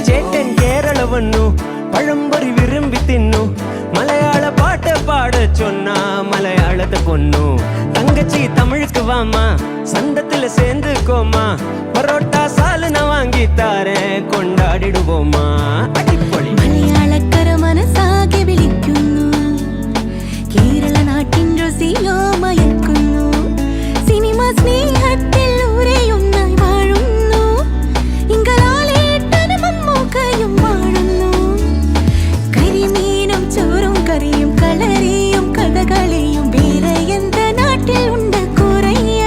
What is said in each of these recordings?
ചേട്ടൻ കേരളവന്നു പഴംപൊരി വിരുമ്പി തിന്നു മലയാള പാട്ട് പാട சொன்னா மலையாளத்தை கொன்னு தங்கச்சி தமிழுக்கு வாமா சந்தத்துல சேர்ந்துக்கோமா பரோட்டா சாலு நான் வாங்கி தாரேன் கொண்டாடிடுவோமா அடிப்பொழி മലയാളക്കര മനസ്സാകെ വിളിക്കുന്നു കേരള നാട്ടിൻ രുചിയോ മയക്കുന്നു സിനിമ സ്നേഹത്തിൽ ഉരയൊന്നായി വാഴുന്നു ഇങ്കലാലേട്ടനും മമ്മൂക്കയും വാഴുന്നു കരിമീനും ചോറും കറിയും കളരിയും കഥകളിയും വേറെ എന്ത നാട്ടിൽ ഉണ്ട് കുറയ്യ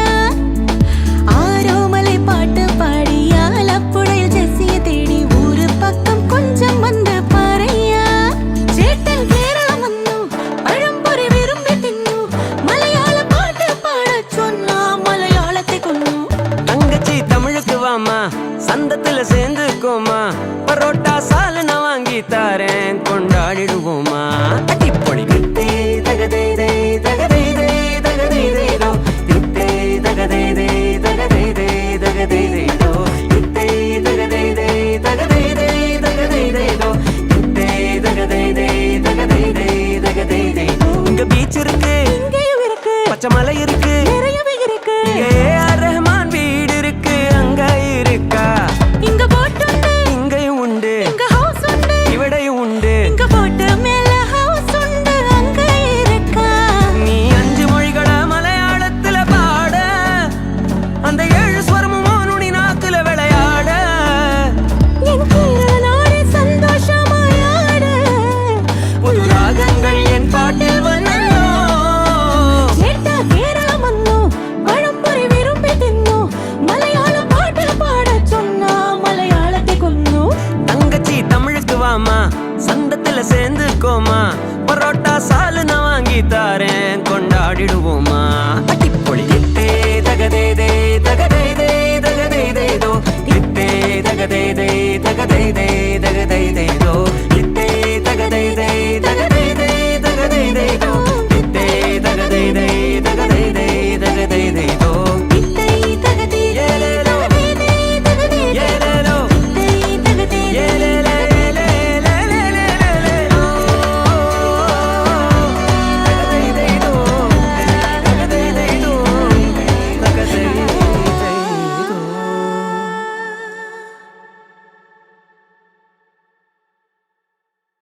ആരോമലെ പാട്ട് പാടിയാൽ അപ്പുഴയിൽ ജെസ്സിയെ തേടി ഊര് പക്കം കൊഞ്ചം വന്ന് പറയാ ചേട്ടൻ കേരളം വന്നു പഴംപൊരി വിരുമ്പി തിന്നു മലയാള പാട്ട് പാട சொன்னா മലയാളത്തെ കൊന്നു தங்கச்சி தமிழுக்கு வாமா சந்தத்துல சேர்ந்துக்கோமா பரோட்டா சாலு நான் வாங்கி தாரேன் கொண்டாடிடுவோமா அடிப்பொழி இங்க பீச் இருக்கு இங்கேயும் இருக்கு பச்சை மலை இருக்கு நிறையவே இருக்கு இங்க ஏஆர் ரஹ்மான் வீடு இருக்கு அங்க இருக்கா இங்க போட் உண்டு இங்கேயும் உண்டு இங்க ஹவுஸ் உண்டு இவிடையும் உண்டு இங்க போட்டு மேல ஹவுஸ் உண்டு அங்க இருக்கா நீ 5 மொழிகள மலையாளத்துல பாட அந்த 7 ஸ்வரமும் நுனி நாக்குல விளையாட என் கேரள நாடு சந்தோஷமாயாட புது ராகங்கள் என் பாட்டில் வந்தோ ചേട്ടാ കേരളം വന്നു പഴംപൊരി വിരുമ്പി തിന്നു മലയാള പാട്ട് പാട சொன்னா മലയാളത്തെ കൊന്നു தங்கச்சி தமிழுக்கு வாமா சந்தத்துல சேர்ந்துக்கோமா பரோட்டா சாலு நான் வாங்கி தாரேன் கொண்டாடிடுவோமா